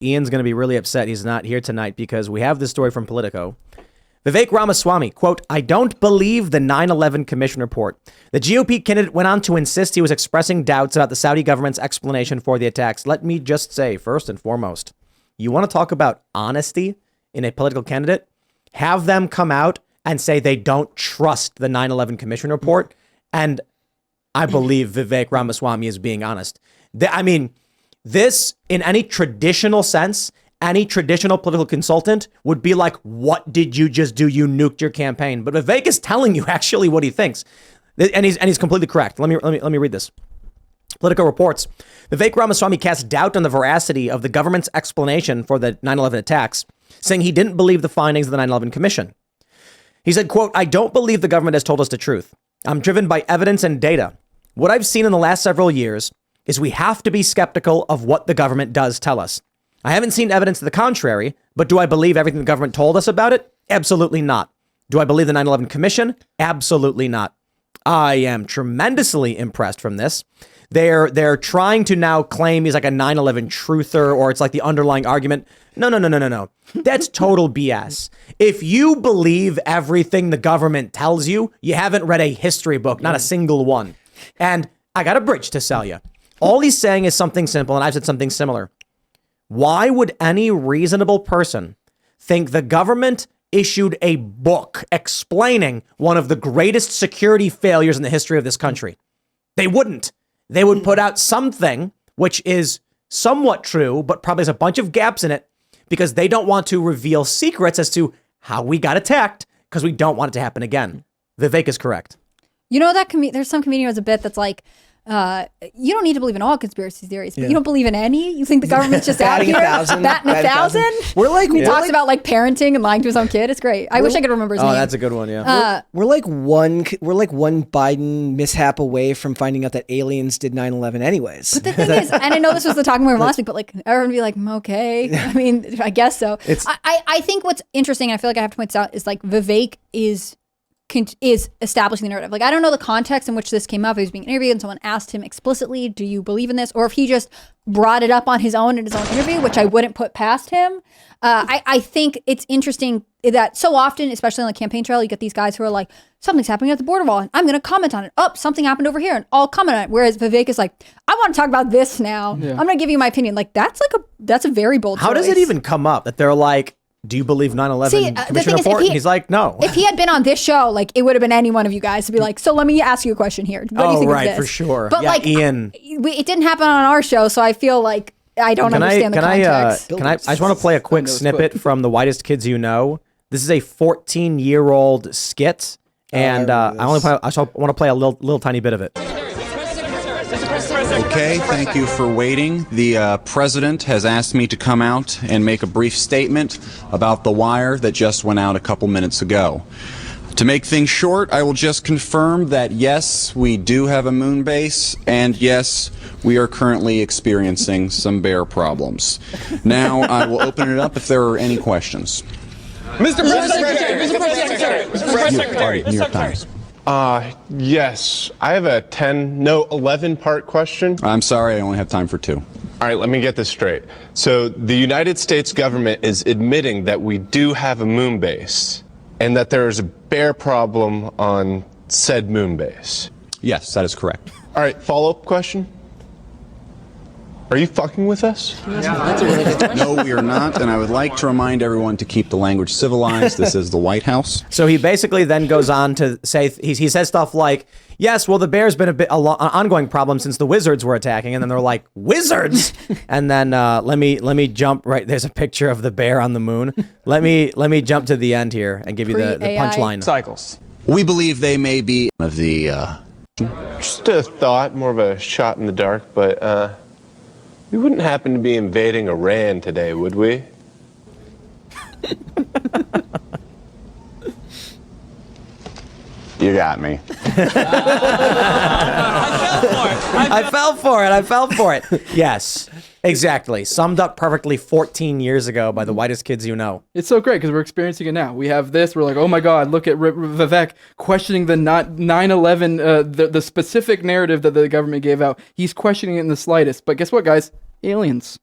Ian's going to be really upset he's not here tonight because we have this story from Politico. Vivek Ramaswamy, quote, I don't believe the 9/11 Commission report. The GOP candidate went on to insist he was expressing doubts about the Saudi government's explanation for the attacks. Let me just say, first and foremost, you want to talk about honesty in a political candidate? Have them come out and say they don't trust the 9/11 Commission report. And I believe Vivek Ramaswamy is being honest. I mean, this, in any traditional sense, any traditional political consultant would be like, what did you just do? You nuked your campaign. But Vivek is telling you actually what he thinks. And he's completely correct. Let me read this. Politico reports, Vivek Ramaswamy cast doubt on the veracity of the government's explanation for the 9/11 attacks, saying he didn't believe the findings of the 9/11 Commission. He said, quote, I don't believe the government has told us the truth. I'm driven by evidence and data. What I've seen in the last several years is we have to be skeptical of what the government does tell us. I haven't seen evidence to the contrary, but do I believe everything the government told us about it? Absolutely not. Do I believe the 9/11 Commission? Absolutely not. I am tremendously impressed from this. They're trying to now claim he's like a 9/11 truther, or it's like the underlying argument. No. That's total BS. If you believe everything the government tells you, you haven't read a history book, not a single one. And I got a bridge to sell you. All he's saying is something simple, and I've said something similar. Why would any reasonable person think the government issued a book explaining one of the greatest security failures in the history of this country? They wouldn't. They would put out something which is somewhat true, but probably has a bunch of gaps in it because they don't want to reveal secrets as to how we got attacked because we don't want it to happen again. Vivek is correct. You know that there's some comedian who has a bit that's like, you don't need to believe in all conspiracy theories, but you don't believe in any? You think the government's just out here batting a thousand? He talks about like parenting and lying to his own kid. It's great. I wish I could remember his name. Oh, that's a good one, yeah. We're like one Biden mishap away from finding out that aliens did 9/11 anyways. But the thing is, and I know this was the talking point from last week, but like everyone would be like, okay. I mean, I guess so. I think what's interesting, and I feel like I have to point this out, is like Vivek is establishing the narrative. Like, I don't know the context in which this came up. He was being interviewed and someone asked him explicitly, do you believe in this? Or if he just brought it up on his own in his own interview, which I wouldn't put past him. I think it's interesting that so often, especially on the campaign trail, you get these guys who are like, something's happening at the border wall. I'm going to comment on it. Oh, something happened over here and I'll comment on it. Whereas Vivek is like, I want to talk about this now. Yeah. I'm going to give you my opinion. Like, that's a very bold choice. How does it even come up that they're like, do you believe 9/11 Commission report? And he's like, no. If he had been on this show, like it would have been any one of you guys to be like, so let me ask you a question here. What do you think of this? For sure. But yeah, like, Ian, it didn't happen on our show, so I feel like I don't understand the context. I just want to play a quick snippet from The Whitest Kids You Know. This is a 14-year-old skit, and I want to play a little tiny bit of it. Okay, thank you for waiting. The president has asked me to come out and make a brief statement about the wire that just went out a couple minutes ago. To make things short, I will just confirm that yes, we do have a moon base, and yes, we are currently experiencing some bear problems. Now, I will open it up if there are any questions. Mr. Press Secretary. New York Times. Yes. I have a 11-part question. I'm sorry, I only have time for 2. All right, let me get this straight. So the United States government is admitting that we do have a moon base and that there is a bear problem on said moon base. Yes, that is correct. All right, follow-up question. Are you fucking with us? That's a really good question. No, we are not, and I would like to remind everyone to keep the language civilized. This is the White House. So he basically then goes on to say, he says stuff like, yes, well, the bear's been an ongoing problem since the wizards were attacking, and then they're like, wizards? And then let me jump right, there's a picture of the bear on the moon. Let me jump to the end here and give you the punchline. Cycles. We believe they may be of the... Just a thought, more of a shot in the dark, but we wouldn't happen to be invading Iran today, would we? You got me. I fell for it. Yes, exactly. Summed up perfectly 14 years ago by The Whitest Kids You Know. It's so great because we're experiencing it now. We have this. We're like, oh my God, look at Vivek questioning the 9/11, the specific narrative that the government gave out. He's questioning it in the slightest. But guess what, guys? Aliens.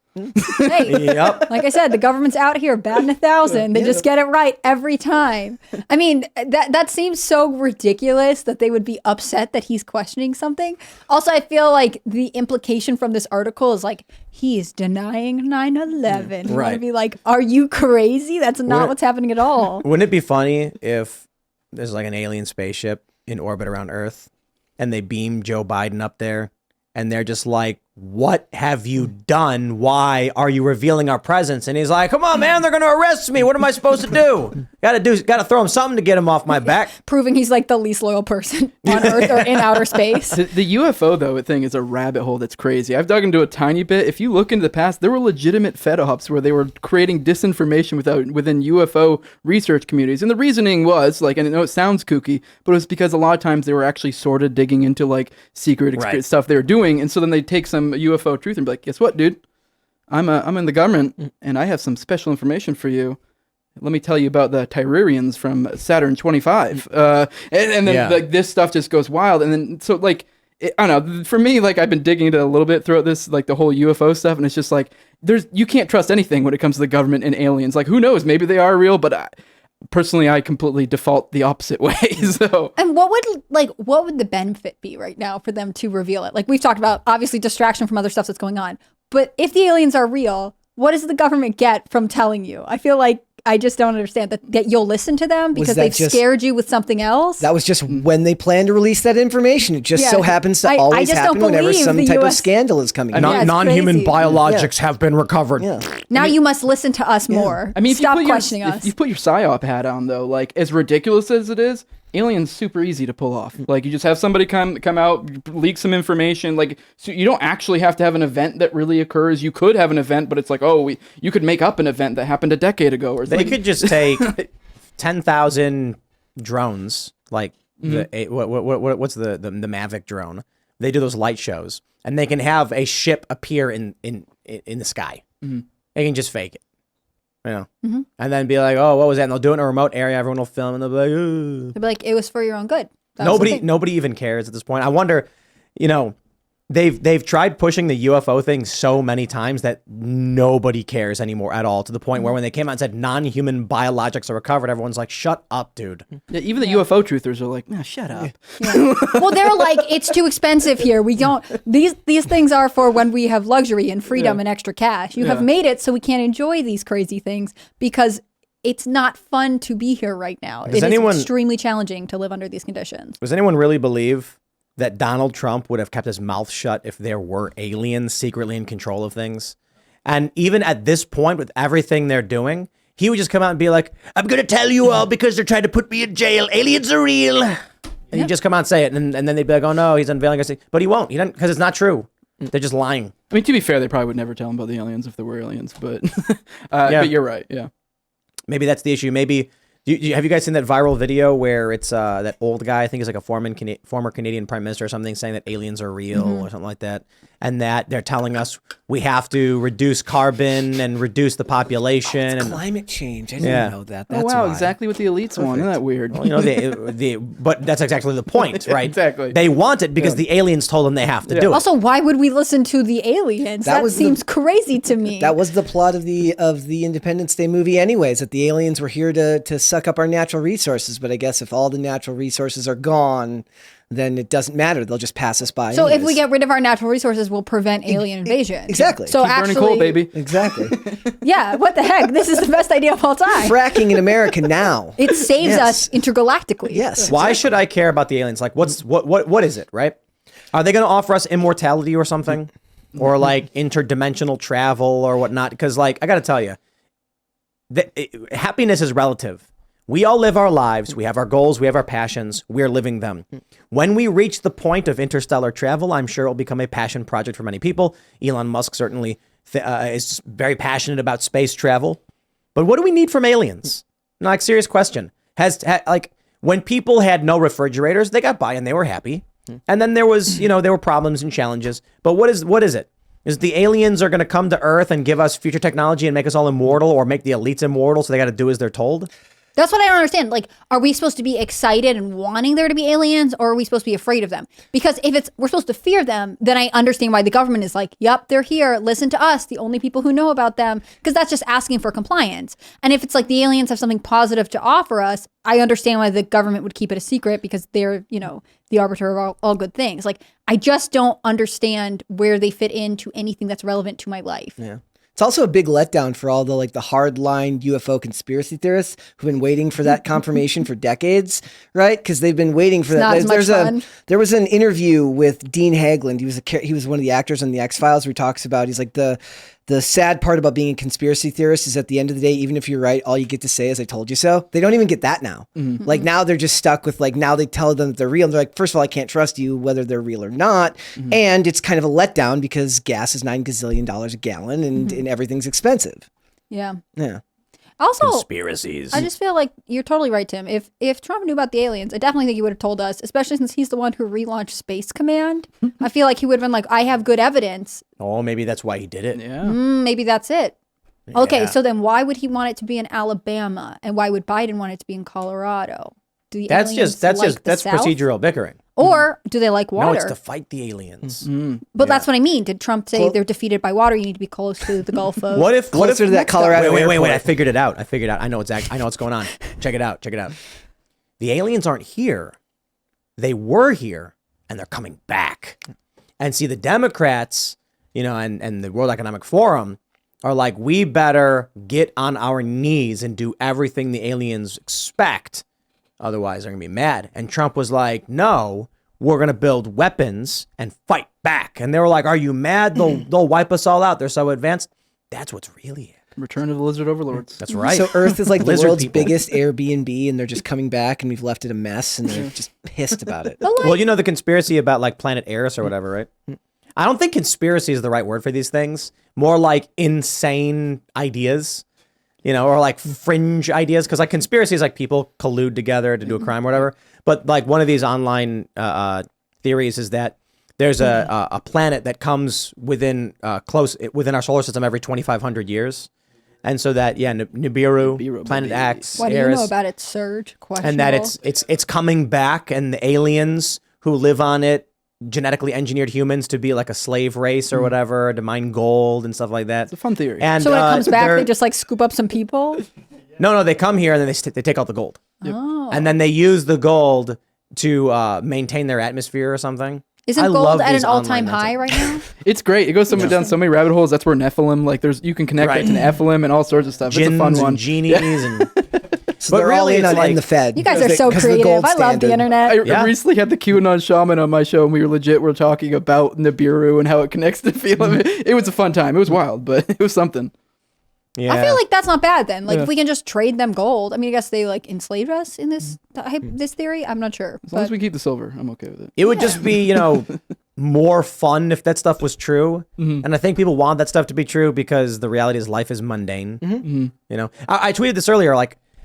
Hey, Yep. like I said, the government's out here batting 1,000. They just get it right every time. I mean, that seems so ridiculous that they would be upset that he's questioning something. Also, I feel like the implication from this article is like, he is denying 9/11. You want to be like, are you crazy? That's not what's happening at all. Wouldn't it be funny if there's like an alien spaceship in orbit around Earth and they beam Joe Biden up there and they're just like, what have you done? Why are you revealing our presence? And he's like, come on, man, they're going to arrest me. What am I supposed to do? Got to throw him something to get him off my back. Proving he's like the least loyal person on Earth or in outer space. The UFO, though, thing is a rabbit hole that's crazy. I've dug into a tiny bit. If you look into the past, there were legitimate fed-ups where they were creating disinformation within UFO research communities. And the reasoning was, like, and I know it sounds kooky, but it was because a lot of times they were actually sort of digging into, like, secret stuff they were doing. And so then they'd take some UFO truth and be like, guess what, dude? I'm in the government, and I have some special information for you. Let me tell you about the Tyrerians from Saturn 25. And then like this stuff just goes wild. And then so like I don't know. For me, like I've been digging into it a little bit throughout this, like the whole UFO stuff, and it's just like you can't trust anything when it comes to the government and aliens. Like who knows? Maybe they are real, but personally, I completely default the opposite way. So. And what would the benefit be right now for them to reveal it? Like we've talked about, obviously distraction from other stuff that's going on. But if the aliens are real, what does the government get from telling you? I feel like I just don't understand that you'll listen to them because they've scared you with something else. That was just when they plan to release that information. It just so happens to always happen whenever some type of scandal is coming. Non-human biologics have been recovered. Yeah. Now you must listen to us more. I mean, stop questioning us. If you put your PSYOP hat on, though, like as ridiculous as it is, aliens super easy to pull off. Like you just have somebody come out, leak some information. Like so you don't actually have to have an event that really occurs. You could have an event, but it's like, you could make up an event that happened a decade ago. Or they could just take 10,000 drones, like what's the Mavic drone? They do those light shows, and they can have a ship appear in the sky. Mm-hmm. They can just fake it. And then be like, oh, what was that? And they'll do it in a remote area. Everyone will film, and they'll be like, ooh. They'll be like, it was for your own good. Nobody even cares at this point. I wonder, they've tried pushing the UFO thing so many times that nobody cares anymore at all, to the point where when they came out and said non-human biologics are recovered, everyone's like, shut up, dude. Yeah, even the UFO truthers are like, nah, shut up. Yeah. Well, they're like, it's too expensive here. We don't, these things are for when we have luxury and freedom and extra cash. You have made it so we can't enjoy these crazy things because it's not fun to be here right now. It is extremely challenging to live under these conditions. Does anyone really believe that Donald Trump would have kept his mouth shut if there were aliens secretly in control of things? And even at this point, with everything they're doing, he would just come out and be like, I'm going to tell you all because they're trying to put me in jail. Aliens are real. And he'd just come out and say it. And then they'd be like, oh, no, he's unveiling us. But he won't. He doesn't, because it's not true. They're just lying. I mean, to be fair, they probably would never tell him about the aliens if there were aliens. But, but you're right. Yeah. Maybe that's the issue. Maybe... have you guys seen that viral video where it's that old guy, I think he's like a former Canadian prime minister or something, saying that aliens are real or something like that, and that they're telling us we have to reduce carbon and reduce the population and climate change. I didn't know that. That's why. exactly what the elites want. Isn't that weird? Well, but that's exactly the point, right? Exactly. They want it because the aliens told them they have to do it. Also, why would we listen to the aliens? That seems crazy to me. That was the plot of the Independence Day movie, anyways. That the aliens were here to suck up our natural resources, but I guess if all the natural resources are gone, then it doesn't matter. They'll just pass us by. So anyways. if we get rid of our natural resources, we'll prevent alien invasion. Exactly. So keep burning coal, baby. Exactly. Yeah. What the heck? This is the best idea of all time. Fracking in America now. It saves us intergalactically. Yes. Why should I care about the aliens? Like, what is it? Right? Are they going to offer us immortality or something, or like interdimensional travel or whatnot? Because like I got to tell you, happiness is relative. We all live our lives. We have our goals. We have our passions. We're living them. When we reach the point of interstellar travel, I'm sure it will become a passion project for many people. Elon Musk certainly is very passionate about space travel. But what do we need from aliens? No, like, serious question. Like when people had no refrigerators, they got by and they were happy. And then there was, there were problems and challenges. But what is it? Is the aliens are going to come to Earth and give us future technology and make us all immortal, or make the elites immortal so they got to do as they're told? That's what I don't understand. Like, are we supposed to be excited and wanting there to be aliens, or are we supposed to be afraid of them? Because if we're supposed to fear them, then I understand why the government is like, yep, they're here. Listen to us, the only people who know about them, because that's just asking for compliance. And if it's like the aliens have something positive to offer us, I understand why the government would keep it a secret, because they're, the arbiter of all good things. Like, I just don't understand where they fit into anything that's relevant to my life. Yeah. It's also a big letdown for all the hardline UFO conspiracy theorists who've been waiting for that confirmation for decades, right? Because they've been waiting for that. Not as much fun. There was an interview with Dean Haglund. He was one of the actors on the X-Files where he talks about, he's like, the sad part about being a conspiracy theorist is at the end of the day, even if you're right, all you get to say is I told you so. They don't even get that now. Mm-hmm. Like now they're just stuck with now they tell them that they're real. And they're like, first of all, I can't trust you whether they're real or not. Mm-hmm. And it's kind of a letdown because gas is $9 gazillion a gallon and everything's expensive. Yeah. Yeah. Also, Conspiracies. I just feel like you're totally right, Tim. If Trump knew about the aliens, I definitely think he would have told us, especially since he's the one who relaunched Space Command. I feel like he would have been like, I have good evidence. Oh, maybe that's why he did it. Yeah. Maybe that's it. Okay, Yeah. so then why would he want it to be in Alabama? And why would Biden want it to be in Colorado? Do the That's aliens just like the that's South? procedural bickering. Or do they like water? No, it's to fight the aliens. But that's what I mean. Did Trump say they're defeated by water? You need to be close to the Gulf of... What if Closer to that Colorado Wait! airport. I figured it out. I know what's going on. Check it out. The aliens aren't here. They were here, and they're coming back. And see, the Democrats, and the World Economic Forum are like, we better get on our knees and do everything the aliens expect. Otherwise, they're going to be mad. And Trump was like, no, we're going to build weapons and fight back. And they were like, are you mad? They'll wipe us all out. They're so advanced. That's what's really it. Return of the Lizard Overlords. That's right. So Earth is like the Lizard world's people. biggest Airbnb, and they're just coming back, and we've left it a mess, and they're just pissed about it. Well, the conspiracy about planet Eris or whatever, right? I don't think conspiracy is the right word for these things. More like insane ideas, or fringe ideas. Because conspiracy is people collude together to do a crime or whatever. But one of these online theories is that there's a planet that comes within our solar system every 2,500 years. And so that, Nibiru, Planet X, What do you Eris, know about it, Serge? and that it's coming back, and the aliens who live on it genetically engineered humans to be like a slave race or whatever, to mine gold and stuff like that. It's a fun theory. And So when it comes back, they're- they just scoop up some people? no, they come here and then they take out the gold, Oh. and then they use the gold to maintain their atmosphere or something. Isn't I love gold at these an all-time online high right now? It's great. It goes down so many rabbit holes. That's where Nephilim, you can connect Right. it to Nephilim and all sorts of stuff. Jinns it's a fun one. and genies and So But they're all really, in it's on the Fed. You guys are because so because of the creative. gold I love the standard. internet. I recently had the QAnon shaman on my show, and we were talking about Nibiru and how it connects to Nephilim. It was a fun time. It was wild, but it was something. yeah. I feel like that's not bad then. Yeah. If we can just trade them gold. I mean, I guess they enslaved us in this theory. I'm not sure. As long as we keep the silver, I'm okay with it. It would just be, more fun if that stuff was true. And I think people want that stuff to be true because the reality is life is mundane. I tweeted this earlier,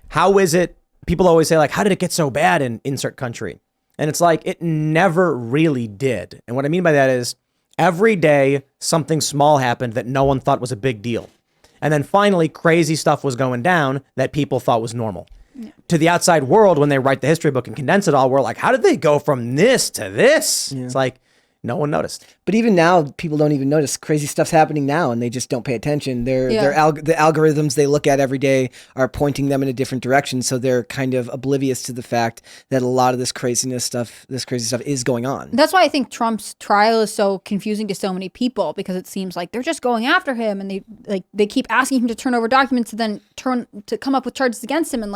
how is it, people always say, how did it get so bad in insert country? And it's it never really did. And what I mean by that is every day something small happened that no one thought was a big deal. And then finally crazy stuff was going down that people thought was normal. To the outside world, when they write the history book and condense it all, we're like, how did they go from this to this? It's no one noticed. But even now, people don't even notice. Crazy stuff's happening now, and they just don't pay attention. The algorithms they look at every day are pointing them in a different direction, so they're kind of oblivious to the fact that a lot of this crazy stuff is going on. That's why I think Trump's trial is so confusing to so many people, because it seems like they're just going after him, and they keep asking him to turn over documents to then come up with charges against him, and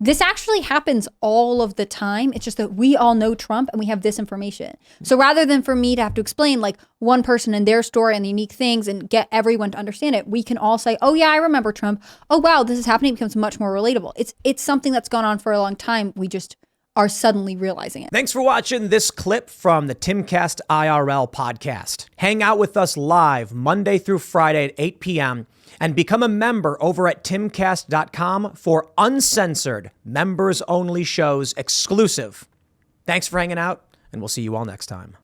this actually happens all of the time. It's just that we all know Trump and we have this information. So rather than for me to have to explain one person and their story and the unique things and get everyone to understand it, we can all say, oh yeah, I remember Trump. Oh wow, this is happening. It becomes much more relatable. It's something that's gone on for a long time. We just are suddenly realizing it. Thanks for watching this clip from the Timcast IRL podcast. Hang out with us live Monday through Friday at 8 p.m. and become a member over at timcast.com for uncensored, members-only shows exclusive. Thanks for hanging out, and we'll see you all next time.